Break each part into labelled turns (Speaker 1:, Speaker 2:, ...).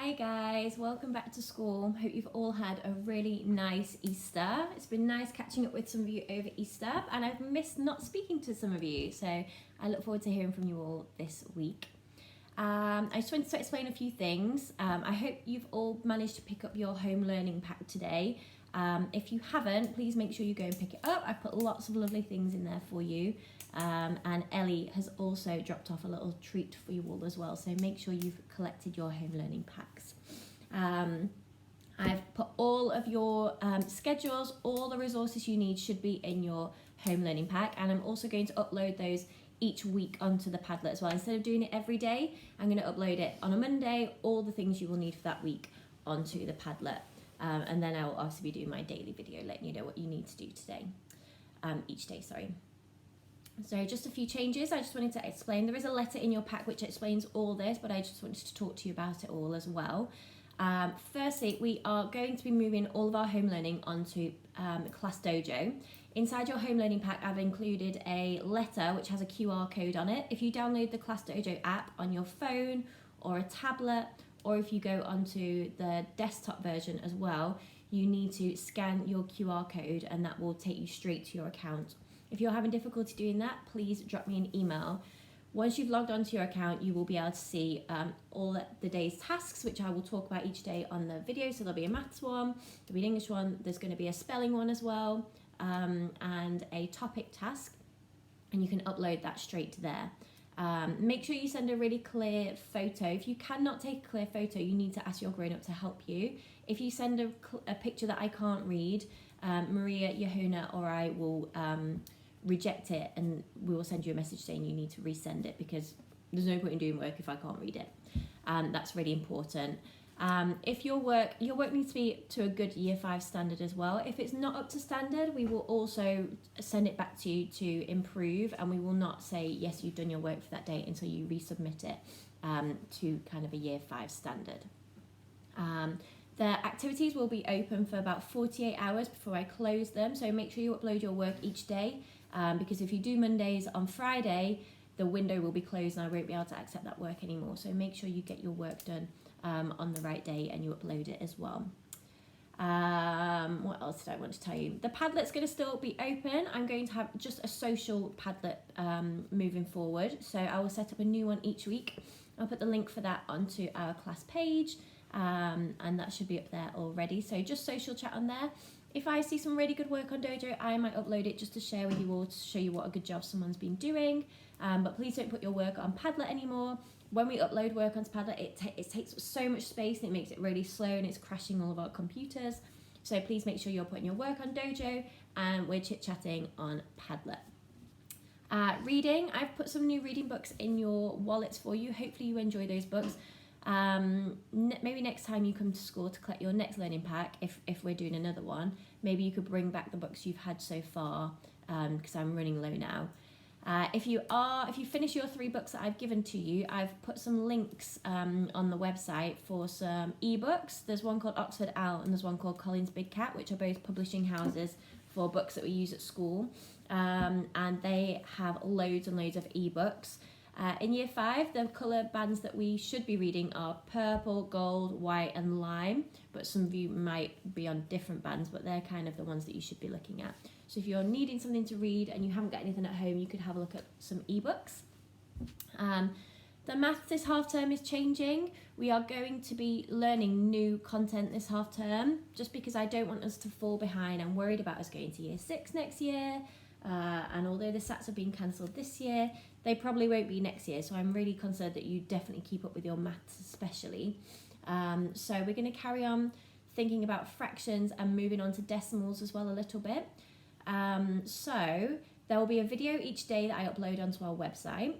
Speaker 1: Hi guys, welcome back to school. Hope you've all had a really nice Easter. It's been nice catching up with some of you over Easter, and I've missed not speaking to some of you, so I look forward to hearing from you all this week. I just wanted to explain a few things. I hope you've all managed to pick up your home learning pack today. If you haven't, please make sure you go and pick it up. I've put lots of lovely things in there for you. And Ellie has also dropped off a little treat for you all as well, so make sure you've collected your home learning packs. I've put all of your schedules, all the resources you need should be in your home learning pack, and I'm also going to upload those each week onto the Padlet as well. Instead of doing it every day, I'm going to upload it on a Monday, all the things you will need for that week onto the Padlet. And then I will also be doing my daily video letting you know what you need to do today, each day, sorry. So just a few changes I just wanted to explain. There is a letter in your pack which explains all this, but I just wanted to talk to you about it all as well. Firstly, we are going to be moving all of our home learning onto Class Dojo. Inside your home learning pack, I've included a letter which has a QR code on it. If you download the Class Dojo app on your phone or a tablet, or if you go onto the desktop version as well, you need to scan your QR code and that will take you straight to your account. If you're having difficulty doing that, please drop me an email. Once you've logged onto your account, you will be able to see all the day's tasks, which I will talk about each day on the video. So there'll be a maths one, there'll be an English one, there's going to be a spelling one as well, and a topic task, and you can upload that straight to there. Make sure you send a really clear photo. If you cannot take a clear photo, you need to ask your grown-up to help you. If you send a picture that I can't read, Maria, Yahuna, or I will reject it, and we will send you a message saying you need to resend it, because there's no point in doing work if I can't read it. That's really important. If your work needs to be to a good Year 5 standard as well. If it's not up to standard, we will also send it back to you to improve, and we will not say yes, you've done your work for that day until you resubmit it to kind of a Year 5 standard. The activities will be open for about 48 hours before I close them, so make sure you upload your work each day, because if you do Mondays on Friday, the window will be closed and I won't be able to accept that work anymore. So make sure you get your work done on the right day and you upload it as well. What else did I want to tell you? The Padlet's going to still be open. I'm going to have just a social Padlet moving forward, so I will set up a new one each week. I'll put the link for that onto our class page, and that should be up there already. So just social chat on there. If I see some really good work on Dojo, I might upload it just to share with you all, to show you what a good job someone's been doing. But please don't put your work on Padlet anymore. When we upload work onto Padlet, it takes so much space and it makes it really slow and it's crashing all of our computers. So please make sure you're putting your work on Dojo, and we're chit-chatting on Padlet. Reading, I've put some new reading books in your wallets for you. Hopefully you enjoy those books. Maybe next time you come to school to collect your next learning pack, if we're doing another one, maybe you could bring back the books you've had so far, because I'm running low now. If you finish your 3 books that I've given to you, I've put some links on the website for some ebooks. There's one called Oxford Owl and there's one called Collins Big Cat, which are both publishing houses for books that we use at school, and they have loads and loads of ebooks. In Year 5, the colour bands that we should be reading are purple, gold, white and lime, but some of you might be on different bands, but they're kind of the ones that you should be looking at. So if you're needing something to read and you haven't got anything at home, you could have a look at some ebooks. The maths this half term is changing. We are going to be learning new content this half term, just because I don't want us to fall behind. I'm worried about us going to Year 6 next year, and although the SATs have been cancelled this year, they probably won't be next year, so I'm really concerned that you definitely keep up with your maths especially. So we're going to carry on thinking about fractions and moving on to decimals as well a little bit. So there will be a video each day that I upload onto our website.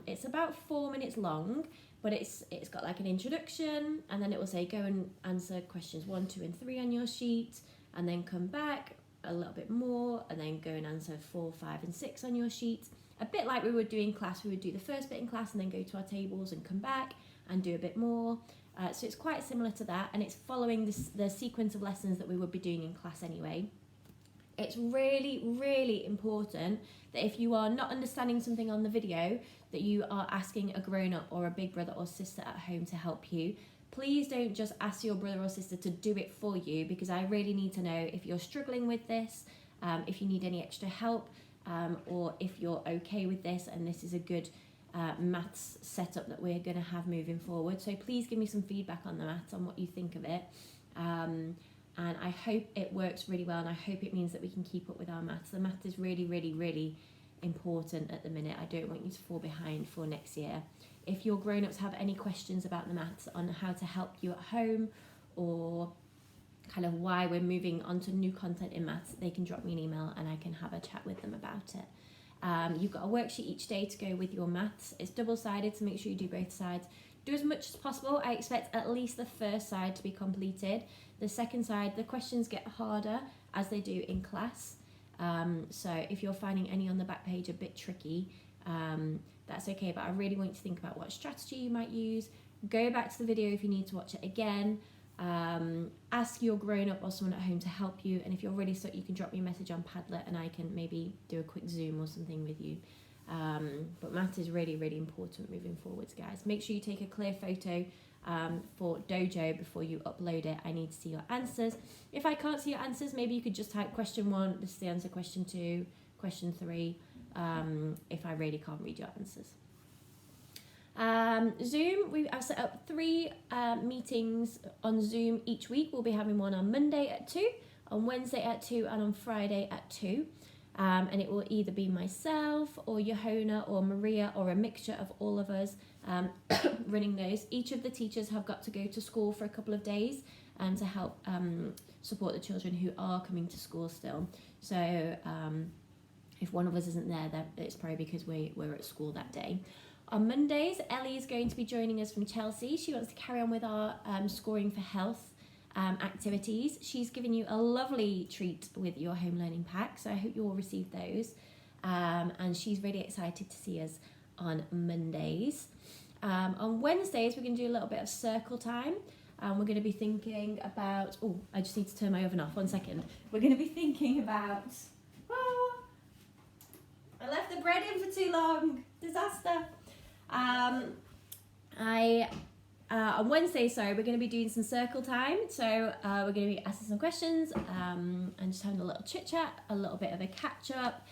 Speaker 1: It's about 4 minutes long, but it's got like an introduction, and then it will say go and answer questions 1, 2 and 3 on your sheet, and then come back a little bit more, and then go and answer 4, 5 and 6 on your sheet. A bit like we would do in class. We would do the first bit in class and then go to our tables and come back and do a bit more. So it's quite similar to that, and it's following the sequence of lessons that we would be doing in class anyway. It's really, really important that if you are not understanding something on the video, that you are asking a grown-up or a big brother or sister at home to help you. Please don't just ask your brother or sister to do it for you, because I really need to know if you're struggling with this, if you need any extra help, or if you're okay with this and this is a good maths setup that we're going to have moving forward. So please give me some feedback on the maths, on what you think of it. And I hope it works really well, and I hope it means that we can keep up with our maths. The math is really, really, really important at the minute. I don't want you to fall behind for next year. If your grown-ups have any questions about the maths, on how to help you at home, or kind of why we're moving on to new content in maths, they can drop me an email and I can have a chat with them about it. You've got a worksheet each day to go with your maths. It's double-sided, so make sure you do both sides. Do as much as possible. I expect at least the first side to be completed. The second side, the questions get harder as they do in class. So if you're finding any on the back page a bit tricky, that's okay, but I really want you to think about what strategy you might use. Go back to the video if you need to watch it again. Ask your grown-up or someone at home to help you, and if you're really stuck, you can drop me a message on Padlet and I can maybe do a quick Zoom or something with you. But math is really, really important moving forwards, guys. Make sure you take a clear photo for Dojo before you upload it. I need to see your answers. If I can't see your answers, maybe you could just type question 1, this is the answer, question 2, question 3, if I really can't read your answers. Zoom, I've set up 3 meetings on Zoom each week. We'll be having one on Monday at 2, on Wednesday at 2, and on Friday at 2. And it will either be myself or Johanna or Maria or a mixture of all of us running those. Each of the teachers have got to go to school for a couple of days to help support the children who are coming to school still. So if one of us isn't there, then it's probably because we're at school that day. On Mondays, Ellie is going to be joining us from Chelsea. She wants to carry on with our Scoring for Health activities. She's given you a lovely treat with your home learning pack, so I hope you all received those. And she's really excited to see us on Mondays. On Wednesdays, we're going to do a little bit of circle time. We're going to be thinking about... Oh, I just need to turn my oven off. 1 second. We're going to be thinking about... Oh, I left the bread in for too long. Disaster. On Wednesday, we're going to be doing some circle time. So we're going to be asking some questions and just having a little chit chat, a little bit of a catch up,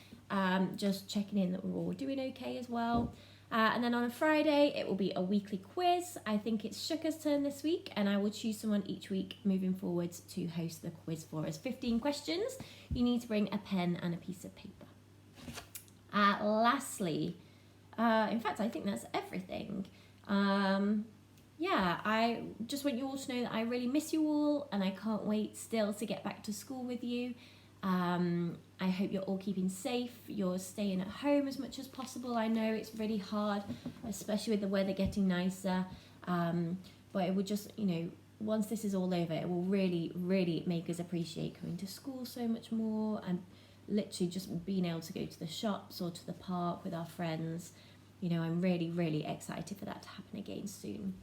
Speaker 1: just checking in that we're all doing okay as well. And then on a Friday, it will be a weekly quiz. I think it's Shuka's turn this week, and I will choose someone each week moving forwards to host the quiz for us. 15 questions. You need to bring a pen and a piece of paper. Lastly, in fact, I think that's everything. Yeah, I just want you all to know that I really miss you all, and I can't wait still to get back to school with you. I hope you're all keeping safe, you're staying at home as much as possible. I know it's really hard, especially with the weather getting nicer, but it will just, once this is all over, it will really, really make us appreciate coming to school so much more, and literally just being able to go to the shops or to the park with our friends. I'm really, really excited for that to happen again soon.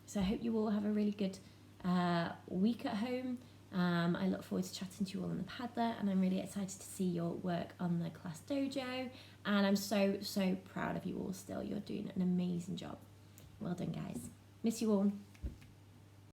Speaker 1: So I hope you all have a really good week at home. I look forward to chatting to you all on the Padlet, and I'm really excited to see your work on the class dojo, and I'm so, so proud of you all still. You're doing an amazing job. Well done, guys. Miss you all.